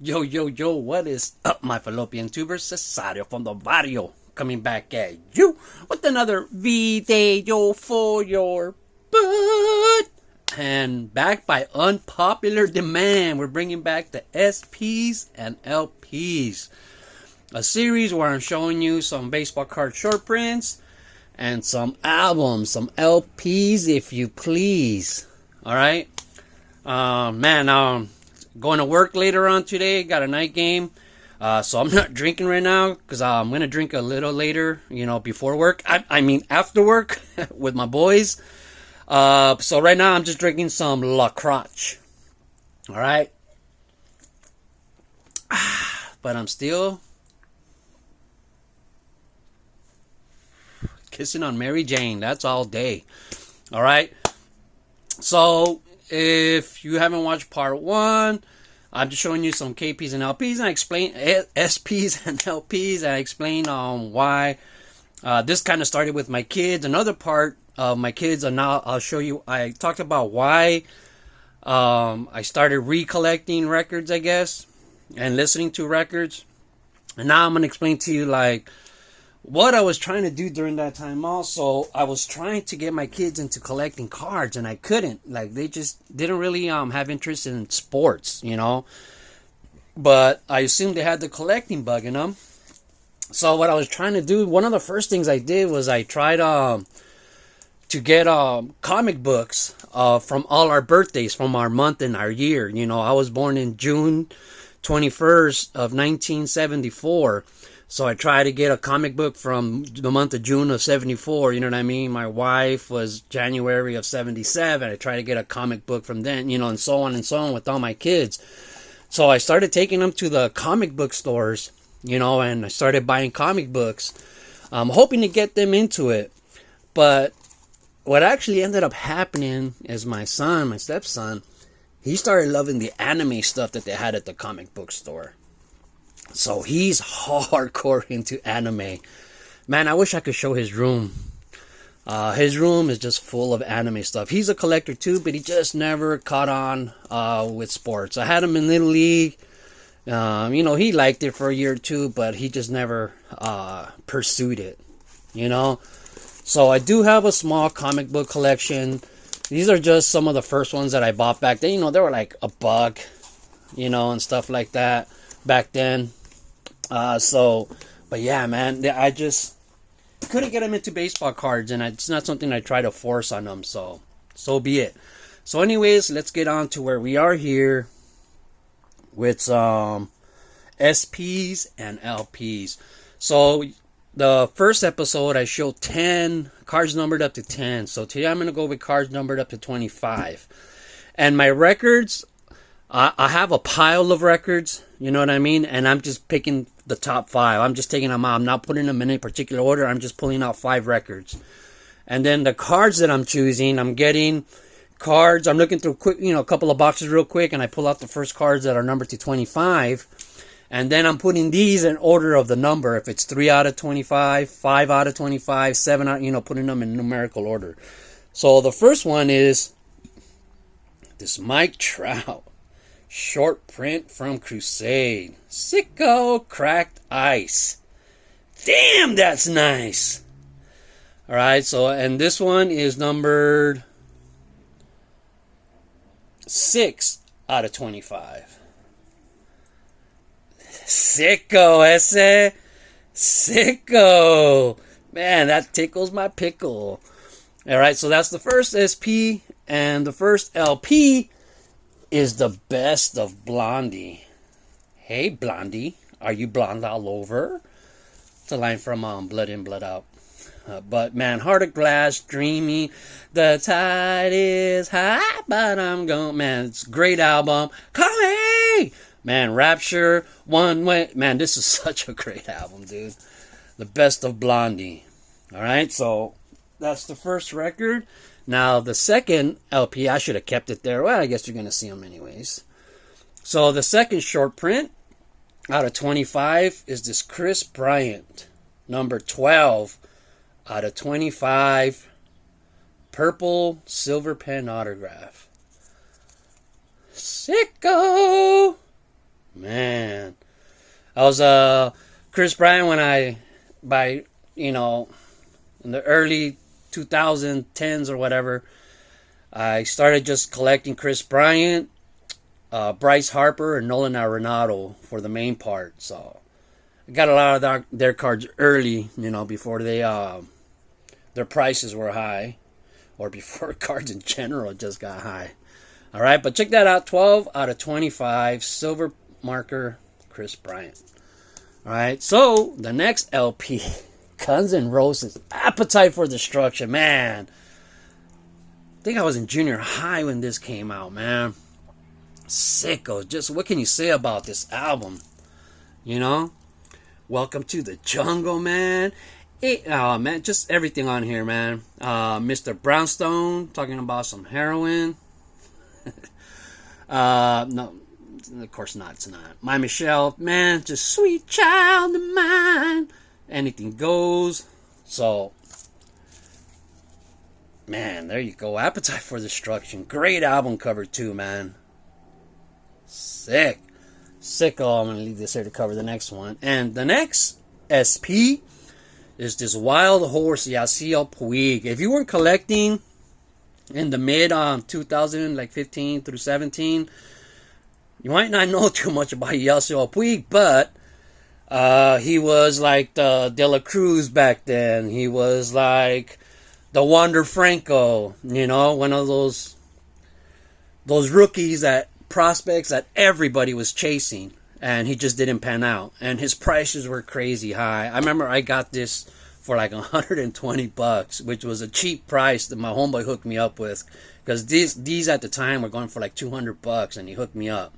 Yo, yo, yo, what is up, my fallopian tubers? Cesario from the barrio coming back at you with another video for your butt. And back by unpopular demand, we're bringing back the SPs and LPs. A series where I'm showing you some baseball card short prints and some albums, some LPs if you please. Alright? Going to work later on today. Got a night game. So I'm not drinking right now because I'm going to drink a little later, before work. I mean, after work with my boys. So right now I'm just drinking some La Croche. All right. But I'm still kissing on Mary Jane. That's all day. All right. So if you haven't watched part 1, I'm just showing you some KPs and LPs, and I explain SPs and LPs, and I explain why this kind of started with my kids. Another part of my kids, and now I'll show you. I talked about why I started recollecting records, I guess, and listening to records. And now I'm going to explain to you what I was trying to do during that time. Also, I was trying to get my kids into collecting cards, and I couldn't. They just didn't really have interest in sports, But I assumed they had the collecting bug in them. So what I was trying to do, one of the first things I did was I tried to get comic books from all our birthdays, from our month and our year. I was born in June 21st of 1974. So I tried to get a comic book from the month of June of 74, you know what I mean? My wife was January of 77. I tried to get a comic book from then, and so on with all my kids. So I started taking them to the comic book stores, and I started buying comic books, hoping to get them into it. But what actually ended up happening is my stepson, he started loving the anime stuff that they had at the comic book store. So he's hardcore into anime. Man, I wish I could show his room. His room is just full of anime stuff. He's a collector too, but he just never caught on with sports. I had him in Little League. He liked it for a year or two, but he just never pursued it. So I do have a small comic book collection. These are just some of the first ones that I bought back then. They were like $1, and stuff like that back then. But yeah, man, I just couldn't get them into baseball cards, and it's not something I try to force on them, so be it. So anyways, let's get on to where we are here with some SPs and LPs. So the first episode, I showed 10 cards numbered up to 10. So today I'm going to go with cards numbered up to 25. And my records, I have a pile of records, you know what I mean? And I'm just picking the top 5. I'm just taking them out. I'm not putting them in any particular order. I'm just pulling out 5 records. And then the cards that I'm choosing, I'm getting cards. I'm looking through quick, a couple of boxes real quick, and I pull out the first cards that are numbered to 25. And then I'm putting these in order of the number. If it's 3 out of 25, 5 out of 25, 7 out, putting them in numerical order. So the first one is this Mike Trout short print from Crusade. Sicko cracked ice. Damn, that's nice. Alright, and this one is numbered 6 out of 25. Sicko, ese. Sicko. Man, that tickles my pickle. Alright, so that's the first SP, and the first LP is the Best of Blondie. Hey, Blondie, are you blonde all over? It's a line from Blood In, Blood Out. But man, Heart of Glass, Dreamy, the tide is high, but I'm gone. Man, it's a great album. Call me! Man, Rapture, One Way. Man, this is such a great album, dude. The Best of Blondie. Alright, so that's the first record. Now, the second LP, I should have kept it there. Well, I guess you're going to see them anyways. So, the second short print out of 25 is this Chris Bryant, number 12 out of 25, purple silver pen autograph. Sicko! Man. I was Chris Bryant when by in the early 2010s or whatever, I started just collecting Chris Bryant, Bryce Harper, and Nolan Arenado for the main part. So I got a lot of their cards early, before their prices were high, or before cards in general just got high. All right, but check that out. 12 out of 25 silver marker Chris Bryant. All right, so the next LP, Guns N' Roses, Appetite for Destruction. Man, I think I was in junior high when this came out, man. Sicko. Just what can you say about this album? Welcome to the Jungle, man. Oh, man, just everything on here, man. Mr. Brownstone talking about some heroin. No, of course not. It's not. My Michelle, man, just sweet child of mine. Anything goes. So, man, there you go. Appetite for Destruction. Great album cover too, man. Sick. Oh, I'm gonna leave this here to cover the next one. And the next SP is this Wild Horse Yasiel Puig. If you weren't collecting in the mid 2015 through 17, you might not know too much about Yasiel Puig, but he was like the De La Cruz back then. He was like the Wander Franco, one of those rookies, that prospects that everybody was chasing, and he just didn't pan out, and his prices were crazy high. I remember I got this for like $120, which was a cheap price that my homeboy hooked me up with, because these at the time were going for like $200, and he hooked me up.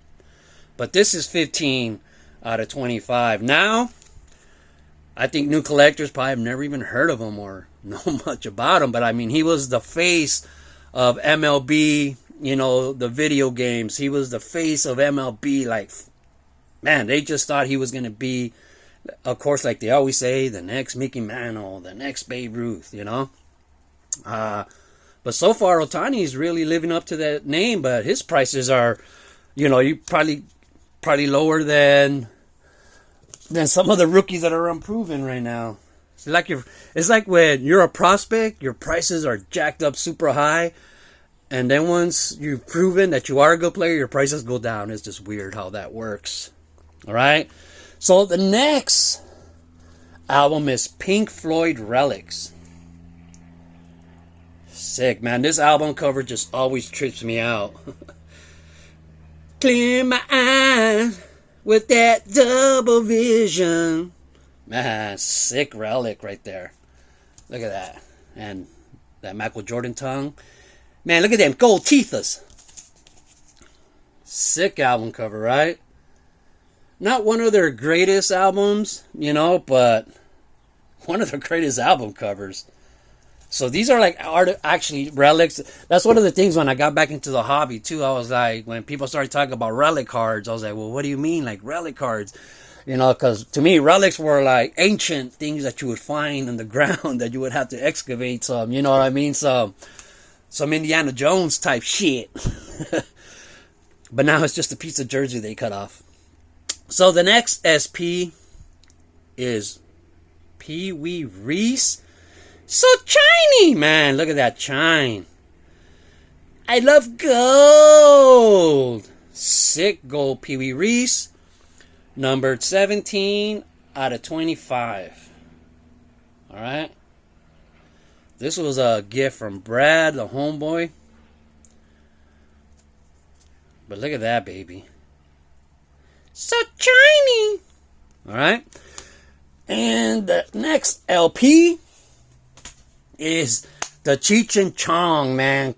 But this is 15 out of 25. Now, I think new collectors probably have never even heard of him or know much about him, but I mean, he was the face of MLB, the video games. He was the face of MLB. Like, man, they just thought he was going to be, of course, like they always say, the next Mickey Mantle, the next Babe Ruth, But so far, Ohtani is really living up to that name, but his prices are, you probably lower than some of the rookies that are unproven right now. It's like when you're a prospect, your prices are jacked up super high, and then once you've proven that you are a good player, your prices go down. It's just weird how that works. All right. So the next album is Pink Floyd Relics. Sick, man. This album cover just always trips me out. Clear my eyes with that double vision. Man, sick relic right there. Look at that. And that Michael Jordan tongue. Man, look at them gold teethers. Sick album cover, right? Not one of their greatest albums, but one of their greatest album covers. So these are like actually relics. That's one of the things when I got back into the hobby too. I was like, when people started talking about relic cards, I was like, well, what do you mean like relic cards? Because to me, relics were like ancient things that you would find in the ground that you would have to excavate some, you know what I mean? Some Indiana Jones type shit. But now it's just a piece of jersey they cut off. So the next SP is Pee Wee Reese. So shiny, man. Look at that shine. I love gold. Sick gold Pee Wee Reese. Numbered 17 out of 25. Alright. This was a gift from Brad, the homeboy. But look at that, baby. So shiny. Alright. And the next LP is the Cheech and Chong, man.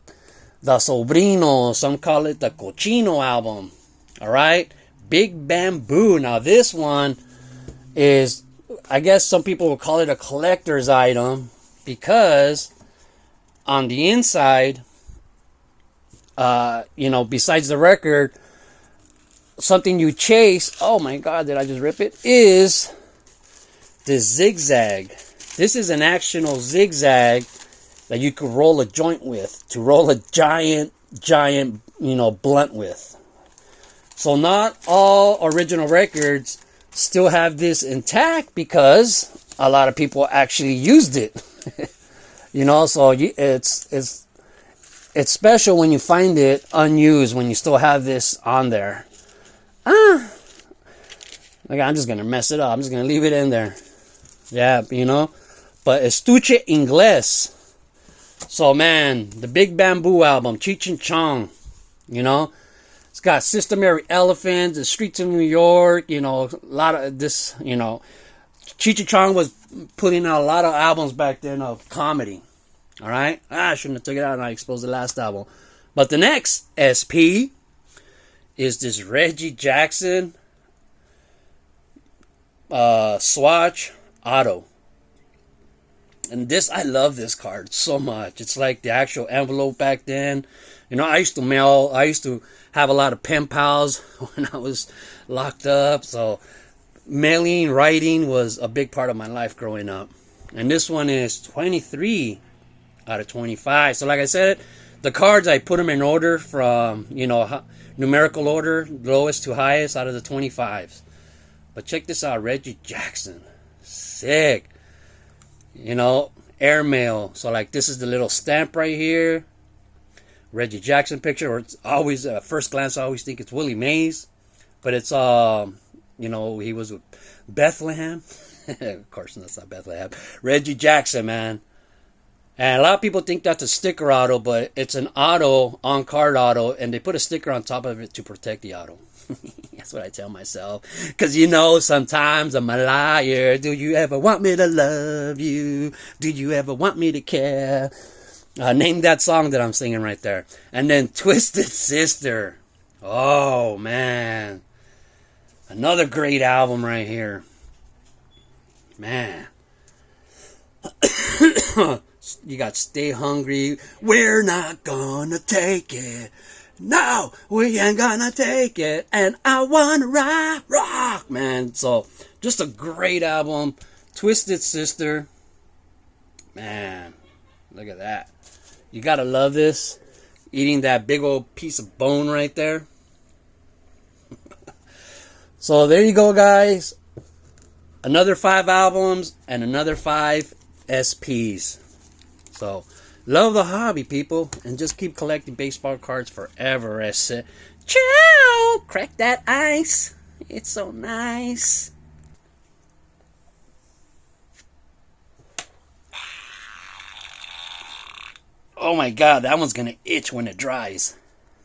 The Sobrino. Some call it the Cochino album. Alright. Big Bamboo. Now this one is, I guess some people will call it a collector's item, because on the inside, besides the record, something you chase, oh my god, did I just rip it, is the zigzag. This is an actual zigzag that you could roll a joint with, to roll a giant, blunt with. So not all original records still have this intact because a lot of people actually used it. You know, so it's special when you find it unused, when you still have this on there. Like, I'm just gonna mess it up. I'm just gonna leave it in there. Yeah, you know. But Estuche Ingles. So, man, the Big Bamboo album, Cheech and Chong. You know, it's got Sister Mary Elephant, The Streets of New York. You know, a lot of this. You know, Cheech and Chong was putting out a lot of albums back then of comedy. All right, I shouldn't have took it out and I exposed the last album. But the next SP is this Reggie Jackson Swatch Auto. And this, I love this card so much. It's like the actual envelope back then. You know, I used to have a lot of pen pals when I was locked up. So mailing, writing was a big part of my life growing up. And this one is 23 out of 25. So like I said, the cards, I put them in order from, you know, numerical order, lowest to highest out of the 25s. But check this out, Reggie Jackson. Sick. You know, airmail. So like this is the little stamp right here. Reggie Jackson picture. Or it's always, first glance, I always think it's Willie Mays. But it's, you know, he was with Bethlehem. Of course, that's not Bethlehem. Reggie Jackson, man. And a lot of people think that's a sticker auto, but it's an auto, on-card auto, and they put a sticker on top of it to protect the auto. That's what I tell myself. Because, you know, sometimes I'm a liar. Do you ever want me to love you? Do you ever want me to care? Name that song that I'm singing right there. And then Twisted Sister. Oh, man. Another great album right here. Man. You got Stay Hungry. We're not gonna take it. No, we ain't gonna take it. And I wanna rock, man. So, just a great album. Twisted Sister. Man, look at that. You gotta love this. Eating that big old piece of bone right there. So, there you go, guys. Another 5 albums and another 5 SPs. So, love the hobby, people, and just keep collecting baseball cards forever. Ciao! Crack that ice. It's so nice. Oh my God, that one's gonna itch when it dries.